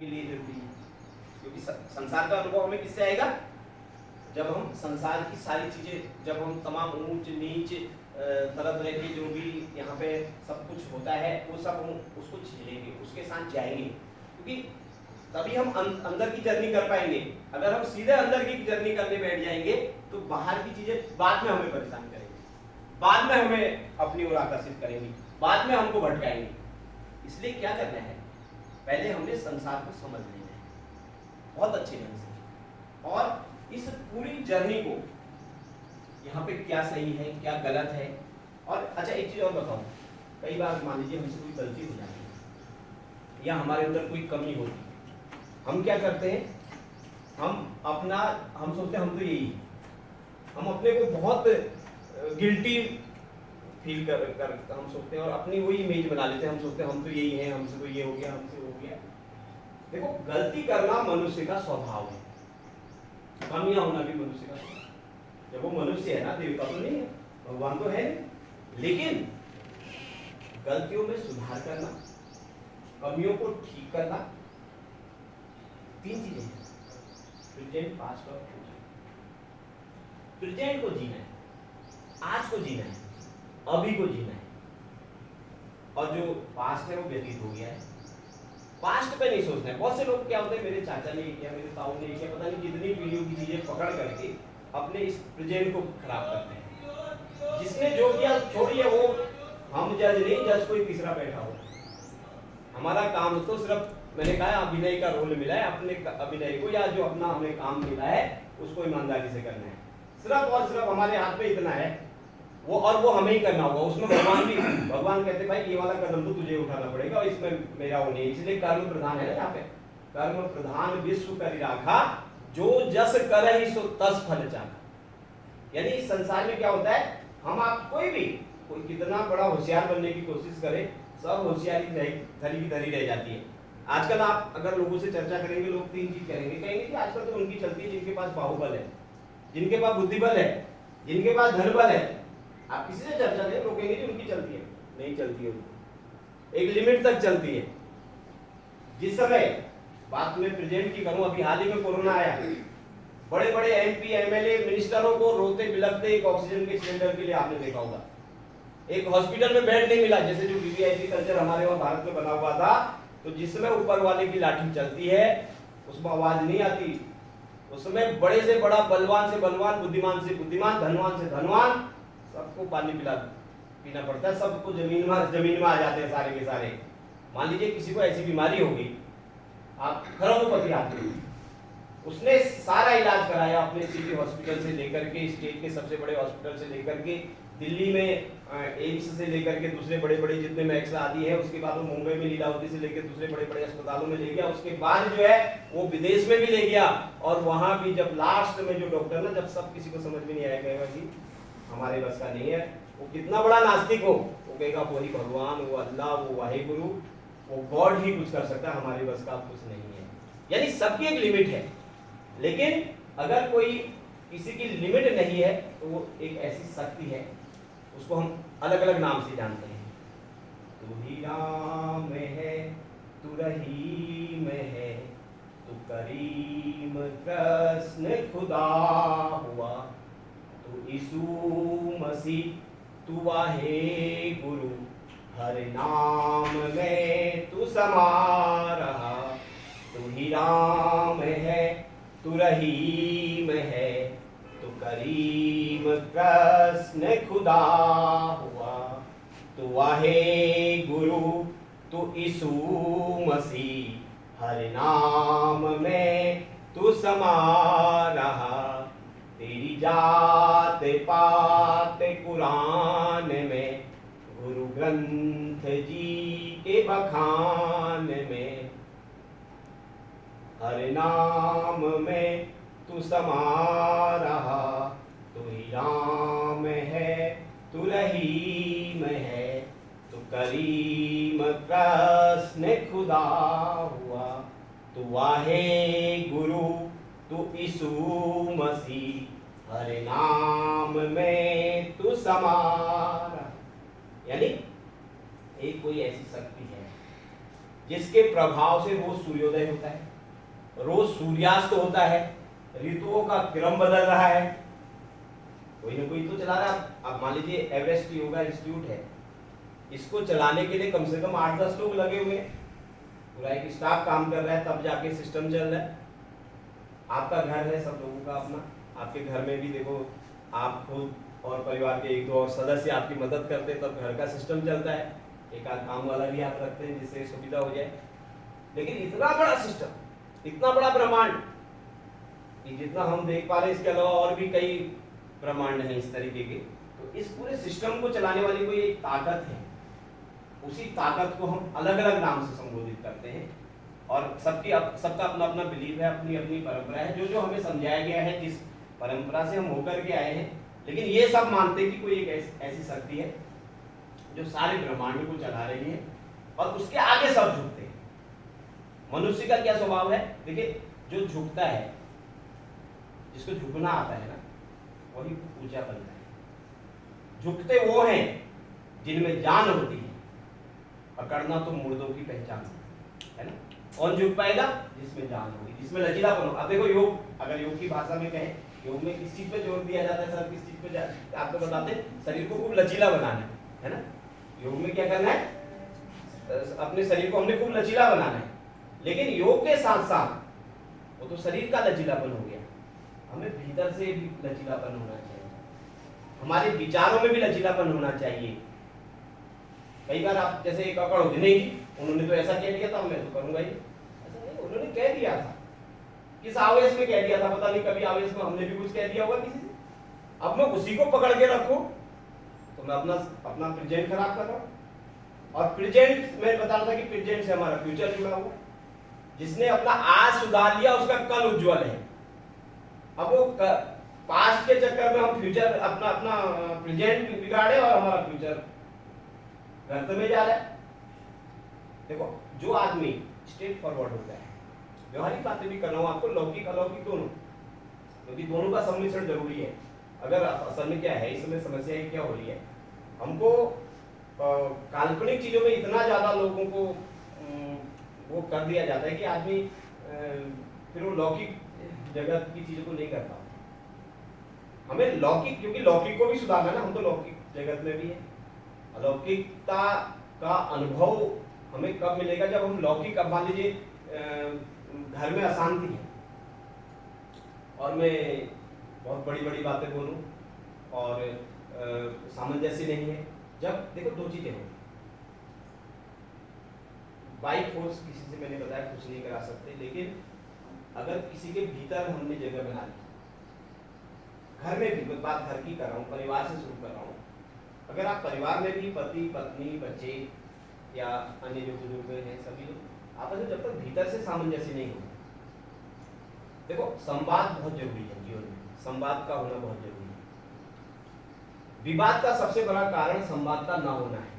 के लिए जरूरी है, क्योंकि संसार का अनुभव हमें किससे आएगा? जब हम संसार की सारी चीजें, जब हम तमाम ऊंच नीच तरह तरह की जो भी यहाँ पे सब कुछ होता है वो सब हम उसको झेलेंगे, उसके साथ जाएंगे, क्योंकि तभी हम अंदर की जर्नी कर पाएंगे। अगर हम सीधे अंदर की जर्नी करने बैठ जाएंगे तो बाहर की चीजें बाद में हमें परेशान करेंगी, बाद में हमें अपनी ओर आकर्षित करेंगी, बाद में हमको भटकाएंगे। इसलिए क्या करना है, पहले हमने संसार को समझ लेना है बहुत अच्छे ढंग से, और इस पूरी जर्नी को यहाँ पे क्या सही है क्या गलत है। और अच्छा एक चीज और बताऊं, कई बार मान लीजिए हमसे कोई गलती हो जाती है या हमारे अंदर कोई कमी होती है, हम क्या करते हैं, हम सोचते हैं हम तो यही, हम अपने को बहुत गिल्टी फील कर हम सोचते हैं और अपनी वही इमेज बना लेते हैं, हम सोचते हैं हम तो यही हैं, हमसे तो ये हो गया, हमसे वो हो गया। देखो गलती करना मनुष्य का स्वभाव है, कमियां होना भी मनुष्य का स्वभाव है। जब वो मनुष्य है ना, देवता तो नहीं है, भगवान तो है, लेकिन गलतियों में सुधार करना, कमियों को ठीक करना, तीन चीजें हैं, प्रेजेंट पास्ट और फ्यूचर। प्रेजेंट को जीना है, आज को जीना है, अभी को जीना है, और जो पास्ट है वो व्यतीत हो गया है, पास्ट पे नहीं सोचना है। बहुत से लोग क्या होते हैं, मेरे चाचा ने किया, मेरे ताऊ ने किया, पता नहीं कितनी पीढ़ियों की चीजें पकड़ करके अपने इस प्रेजेंट को खराब करते हैं। जिसने जो किया छोड़िए, वो हम जज नहीं, जज कोई तीसरा बैठा हो। हमारा काम तो सिर्फ, मैंने कहा अभिनय का रोल मिला है, अपने अभिनय को या जो अपना हमें काम मिला है उसको ईमानदारी से करना है, सिर्फ और सिर्फ हमारे हाथ में इतना है वो, और वो हमें ही करना होगा। उसमें भगवान कहते भाई ये वाला कदम तो तुझे उठाना पड़ेगा, इसमें मेरा वो नहीं, इसलिए कर्म प्रधान है ना यहाँ पे, कर्म प्रधान विश्व करि राखा, जो जस करहि सो तस फल चाखा। यानी इस संसार में क्या होता है, हम आप कोई कितना बड़ा होशियार बनने की कोशिश करे, सब होशियारी धरी की धरी रह जाती है। आजकल आप अगर लोगों से चर्चा करेंगे, लोग तीन चीज कहेंगे कि आजकल तो उनकी चलती है जिनके पास बाहुबल है, जिनके पास बुद्धिबल है, जिनके पास धनबल है। आप किसी से चर्चा करें, लोग कहेंगे कि उनकी चलती है, नहीं चलती है, एक लिमिट तक चलती है। जिस समय बात में प्रेजेंट की करूं, अभी हाल ही में कोरोना आया, बड़े बड़े एमपी एमएलए मिनिस्टरों को रोते बिलखते एक ऑक्सीजन के सिलेंडर के लिए आपने देखा होगा। एक हॉस्पिटल में बेड नहीं मिला, जैसे जो वीवीआईपी कल्चर हमारे वहां भारत में बना हुआ था, तो जिसमें ऊपर वाले की लाठी चलती है उसमें आवाज नहीं आती, उसमें बड़े से बड़ा, बलवान से बलवान, बुद्धिमान से बुद्धिमान, धनवान से धनवान, सबको पानी पीना पड़ता है, सबको जमीन में आ जाते हैं सारे के सारे। मान लीजिए किसी को ऐसी बीमारी होगी, आप खरबपति आदमी, उसने सारा इलाज कराया अपने सिटी हॉस्पिटल से लेकर के, स्टेट के सबसे बड़े हॉस्पिटल से लेकर के, दिल्ली में एम्स से लेकर के दूसरे बड़े बड़े जितने मैक्स आदि है, उसके बाद वो मुंबई में लीलावती से लेकर दूसरे बड़े बड़े अस्पतालों में ले गया, उसके बाद जो है वो विदेश में भी ले गया, और वहां भी जब लास्ट में जो डॉक्टर ना, जब सब किसी को समझ में नहीं आएगा कि हमारे बस का नहीं है, वो कितना बड़ा नास्तिक हो, वो कहेगा वही भगवान, वो अल्लाह, वो वाहिगुरु, वो गॉड ही कुछ कर सकता है, हमारे बस का कुछ नहीं है। यानी सबकी एक लिमिट है, लेकिन अगर कोई किसी की लिमिट नहीं है तो वो एक ऐसी शक्ति है, उसको हम अलग अलग नाम से जानते हैं। तू ही राम है, तू रहीम है, तू करीम कृष्ण खुदा हुआ, तू यीशु मसीह, तू वाहे गुरु, हर नाम में तू समा रहा। तू ही राम है, तू रहीम है, तू करीम कृष्ण खुदा हुआ, तू वाहे गुरु, तू यीशु मसीह, हर नाम में तू समा रहा। तेरी जात पात कुरान में, गुरु ग्रंथ जी के बखान में, हर नाम में तू समा रहा। तू ही राम है, तू रहीम है, तू करीम कृष्ण खुदा हुआ, तू वाहे गुरु, तू यीशु मसीह, हर नाम में तू समा। यानी एक कोई ऐसी शक्ति है जिसके प्रभाव से रोज सूर्योदय होता है, रोज सूर्यास्त होता है, ऋतुओं का क्रम बदल रहा है, कोई ना कोई तो चला रहा है। अब मान लीजिए एवरेस्ट योगा इंस्टीट्यूट है, इसको चलाने के लिए कम से कम 8-10 लोग लगे हुए हैं, पूरा एक स्टाफ काम कर रहा है, तब जाके सिस्टम चल रहा है। आपका घर है सब लोगों का अपना, आपके घर में भी देखो आप खुद और परिवार के 1-2 और सदस्य आपकी मदद करते हैं, तब घर का सिस्टम चलता है। एक आध काम वाला भी आप रखते हैं जिससे सुविधा हो जाए। लेकिन इतना बड़ा सिस्टम, इतना बड़ा ब्रह्मांड कि जितना हम देख पा रहे हैं, इसके अलावा और भी कई ब्रह्मांड हैं इस तरीके के। तो इस पूरे सिस्टम को चलाने वाली कोई एक ताकत है, उसी ताकत को हम अलग अलग नाम से संबोधित करते हैं। और सबका अपना अपना बिलीव है, अपनी अपनी परंपरा है, जो जो हमें समझाया गया है, जिस परंपरा से हम होकर के आए हैं। लेकिन ये सब मानते हैं कि कोई एक ऐसी शक्ति है जो सारे ब्रह्मांड को चला रही है, और उसके आगे सब झुकते हैं। मनुष्य का क्या स्वभाव है, देखिए, जो झुकता है, जिसको झुकना आता है ना, वही ऊंचा बनता है। झुकते वो हैं जिनमें जान होती है, पकड़ना तो मुर्दों की पहचान है ना। कौन झुक पाएगा, जिसमें जान होगी, जिसमें लचीलापन हो। अब देखो योग, अगर योग की भाषा में कहें, योग में किस चीज पे जोर दिया जाता है सर, किस चीज पे आपको बताते हैं, शरीर को खूब लचीला बनाना है ना। योग में क्या करना है, अपने शरीर को हमने खूब लचीला बनाना है। लेकिन योग के साथ साथ वो तो शरीर का लचीलापन हो गया, हमें भीतर से भी लचीलापन होना चाहिए, हमारे विचारों में भी लचीलापन होना चाहिए। कई बार आप जैसे एक अकड़ होती, नहीं जी उन्होंने तो ऐसा कह दिया था, मैं तो करूंगा ही, ऐसा नहीं, उन्होंने कह दिया था, किस आवेश में कह दिया था पता नहीं, कभी आवेश में हमने भी कुछ कह दिया होगा किसी से। अब मैं उसी को पकड़ के रखूं तो मैं अपना प्रेजेंट खराब कर रहा हूं। और प्रेजेंट, मैं बता रहा था कि प्रेजेंट से हमारा फ्यूचर जुड़ा हुआ, जिसने अपना आज सुधार लिया उसका कल उज्जवल है। अब वो पास्ट के चक्कर में हम फ्यूचर अपना प्रेजेंट बिगाड़े और हमारा फ्यूचर गर्त में जा रहा है। देखो, जो आदमी स्ट्रेट फॉरवर्ड होता है, व्यवहारिक बातें भी कर रहा हूं आपको, लौकिक अलौकिक दोनों, क्योंकि दोनों का सम्मिश्रण जरूरी है। अगर असल में क्या है, इस समय समस्या क्या हो रही है, हमको काल्पनिक चीजों में इतना ज्यादा लोगों को वो कर दिया जाता है कि आदमी फिर वो लौकिक जगत की चीजों को नहीं कर पाता। हमें लौकिक, क्योंकि लौकिक को भी सुधारना है ना, हम तो लौकिक जगत में भी है। अलौकिकता का अनुभव हमें कब मिलेगा, जब हम लौकिक, अब मान लीजिए घर में अशांति है और मैं बहुत बड़ी बड़ी बातें बोलूं और सामंजस्य नहीं है, जब देखो दो चीजें होंगी, बाई फोर्स किसी से मैंने बताया कुछ नहीं करा सकते, लेकिन अगर किसी के भीतर हमने जगह बना ली, घर में भी, मैं बात घर की कर रहा हूँ, परिवार से शुरू कर रहा हूँ, अगर आप परिवार में भी पति पत्नी बच्चे या अन्य जो बुजुर्ग हैं सभी लोग आपस में जब तक भीतर से सामंजस्य नहीं हो, देखो संवाद बहुत जरूरी है जीवन में, संवाद का होना बहुत जरूरी है। विवाद का सबसे बड़ा कारण संवाद का ना होना है।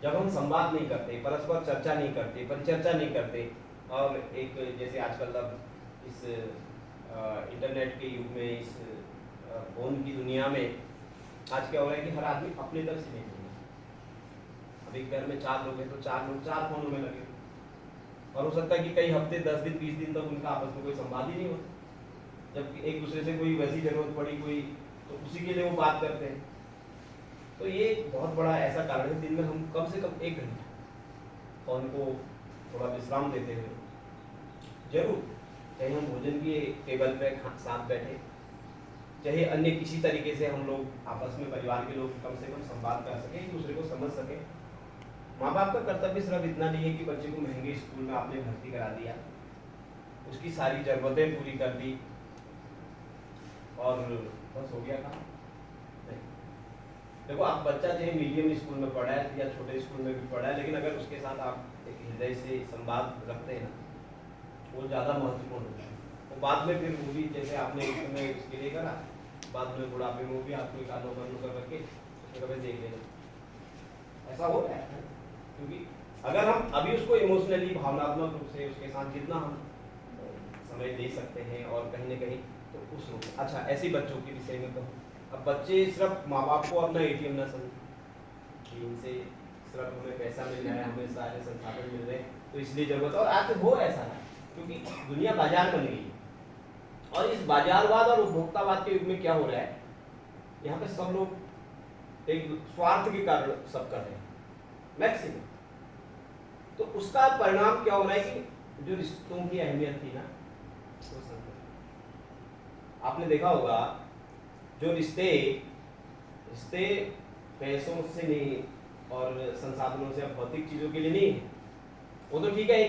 जब हम संवाद नहीं करते, परस्पर चर्चा नहीं करते, परिचर्चा नहीं करते, और एक जैसे आजकल अब इस इंटरनेट के युग में, इस फोन की दुनिया में आज क्या हो रहा है कि हर आदमी अपने तरफ से नहीं बोल रहा। अब एक घर में 4 लोग हैं तो 4 लोग 4 फोनों में लगे, और हो सकता है कि कई हफ्ते 10 दिन 20 दिन तक उनका आपस में कोई संवाद ही नहीं होता। जब एक दूसरे से कोई वैसी जरूरत पड़ी कोई, तो उसी के लिए वो बात करते हैं। तो ये बहुत बड़ा ऐसा कारण है, दिन में हम कम से कम 1 घंटा फोन को थोड़ा विश्राम देते हुए जरूर, चाहे हम भोजन की टेबल पे साथ बैठे, चाहे अन्य किसी तरीके से हम लोग आपस में परिवार के लोग कम से कम संवाद कर सकें, एक दूसरे को समझ सकें। माँ बाप का कर्तव्य सिर्फ इतना नहीं है कि बच्चे को महंगे स्कूल में आपने भर्ती करा दिया, उसकी सारी जरूरतें पूरी कर दी और बस हो गया काम। देखो, आप बच्चा चाहे मीडियम स्कूल में पढ़ा है या छोटे स्कूल में भी पढ़ा है, लेकिन अगर उसके साथ आप एक हृदय से संवाद रखते हैं ना, वो ज़्यादा महत्वपूर्ण होता है। तो बाद में फिर वो भी जैसे आपने एक समय उसके लिए करा, बाद में बुढ़ापे में वो भी आपको एक आदो बंद कर रखे कभी देख लेना, ऐसा हो रहा है। क्योंकि अगर हम अभी उसको इमोशनली, भावनात्मक रूप से उसके साथ जितना हम समय दे सकते हैं और कहीं ना कहीं तो उस रूप। अच्छा, ऐसे बच्चों के विषय में कहूँ, अब बच्चे सिर्फ माँ बाप को अपना ATM ना समझें कि इनसे सिर्फ हमें पैसा मिल रहा है, हमें सारे संसाधन मिल रहे हैं तो इसलिए जरूरत है। और आज वो ऐसा है क्योंकि दुनिया बाजार बन गई है और इस बाजारवाद और उपभोक्तावाद के युग में क्या हो रहा है, यहाँ पे सब लोग एक स्वार्थ के कारण सब कर रहे हैं मैक्सिमम। तो उसका परिणाम क्या हो रहा है कि जो रिश्तों की अहमियत थी ना वो सब, आपने देखा होगा जो रिश्ते पैसों से नहीं और संसाधनों से, भौतिक चीजों के लिए नहीं है, वो तो ठीक है।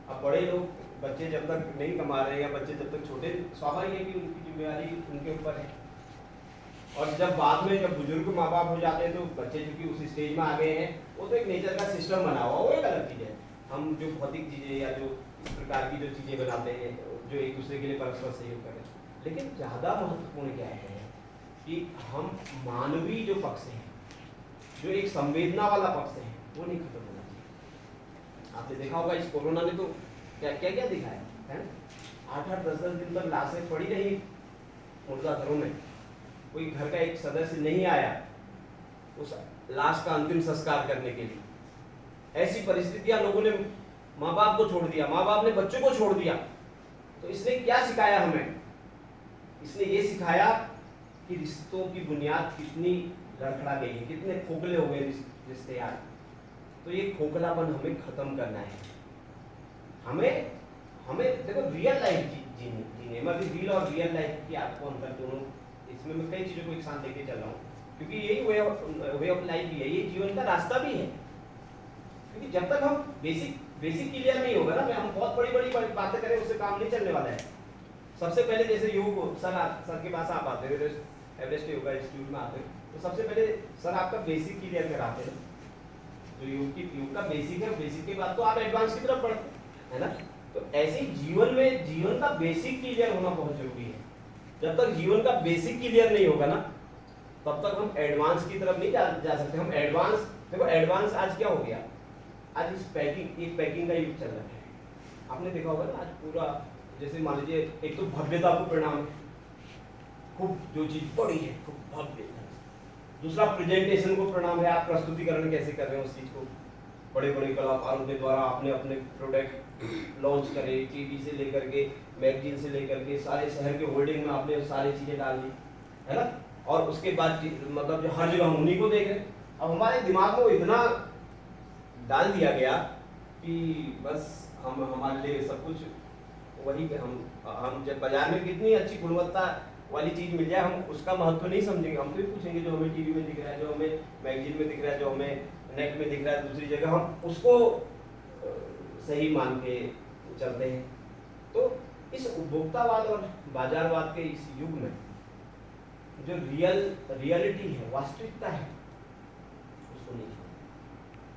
अब बड़े लोग, बच्चे जब तक नहीं कमा रहे हैं या बच्चे जब तक छोटे, स्वाभाविक है कि उनकी जिम्मेदारी उनके ऊपर है। और जब बाद में जब बुजुर्ग माँ बाप हो जाते हैं तो बच्चे चूंकि उस स्टेज में आ गए हैं, वो तो एक नेचर का सिस्टम बना हुआ, वो एक अलग चीज़ है। हम जो भौतिक चीज़ें या जो इस प्रकार की जो चीज़ें बनाते हैं जो एक दूसरे के लिए परस्पर सहयोग करें, लेकिन ज़्यादा महत्वपूर्ण क्या है कि हम मानवीय जो पक्ष है, जो एक संवेदना वाला पक्ष है, वो नहीं खत्म होना चाहिए। आपने देखा होगा इस कोरोना ने तो क्या क्या क्या दिखाया है, 8-8 10-10 दिन तक लाशें पड़ी रही मुर्दा घरों में, कोई घर का एक सदस्य नहीं आया उस लाश का अंतिम संस्कार करने के लिए। ऐसी परिस्थितियां, लोगों ने माँ बाप को छोड़ दिया, माँ बाप ने बच्चों को छोड़ दिया। तो इसने क्या सिखाया हमें? इसने ये सिखाया कि रिश्तों की बुनियाद कितनी लड़खड़ा गई है, कितने खोखले हो गए रिश्ते यार। तो ये खोखलापन हमें खत्म करना है। हमें देखो रियल लाइफ जीने, मैं अभी रील और रियल लाइफ की आपको अंतर दोनों, इसमें मैं कई चीज़ों को एक साथ लेके चल रहा हूँ क्योंकि यही वे ऑफ लाइफ भी है, ये जीवन का रास्ता भी है। क्योंकि जब तक हम बेसिक क्लियर नहीं होगा ना, हम बहुत बड़ी बातें करें उससे काम नहीं चलने वाला है। सबसे पहले जैसे योग सर के पास आप आते हैं, एवरेस्ट योगा इंस्टीट्यूट में आते हैं, तो सबसे पहले सर आपका बेसिक क्लियर कराते हैं। तो योग का बेसिक है, बेसिक के बाद तो आप एडवांस की तरफ बढ़ते है ना। तो ऐसे जीवन में जीवन का बेसिक क्लियर होना बहुत जरूरी है। जब तक जीवन का बेसिक क्लियर नहीं होगा ना, तब तक हम एडवांस की तरफ नहीं जा सकते। हम एडवांस, देखो एडवांस आज क्या हो गया, आज इस पैकिंग का युग चल रहा है। आपने देखा होगा ना आज पूरा, जैसे मान लीजिए एक तो भव्यता को परिणाम है, खूब जो चीज बड़ी है खूब भव्य। दूसरा प्रेजेंटेशन को परिणाम है, आप प्रस्तुतिकरण कैसे कर रहे हैं उस चीज को। बड़े कलाकारों के द्वारा आपने अपने प्रोडक्ट लॉन्च करे, टीवी से लेकर के मैगजीन से लेकर के सारे शहर के होर्डिंग में आपने सारी चीजें डाल दी है ना। और उसके बाद मतलब जो हर जगह हम उन्हीं को देख रहे हैं। अब हमारे दिमाग में वो इतना डाल दिया गया कि बस हमारे लिए सब कुछ वही पे, हम जब बाजार में कितनी अच्छी गुणवत्ता वाली चीज मिल जाए, हम उसका महत्व नहीं समझेंगे। हम तो पूछेंगे जो हमें टीवी में दिख रहा है, जो हमें मैगजीन में दिख रहा है, जो हमें नेट में दिख रहा है दूसरी जगह, हम उसको सही मान के चलते हैं। तो इस उपभोक्तावाद और बाजारवाद के इस युग में जो रियलिटी है, वास्तविकता है, उसको नहीं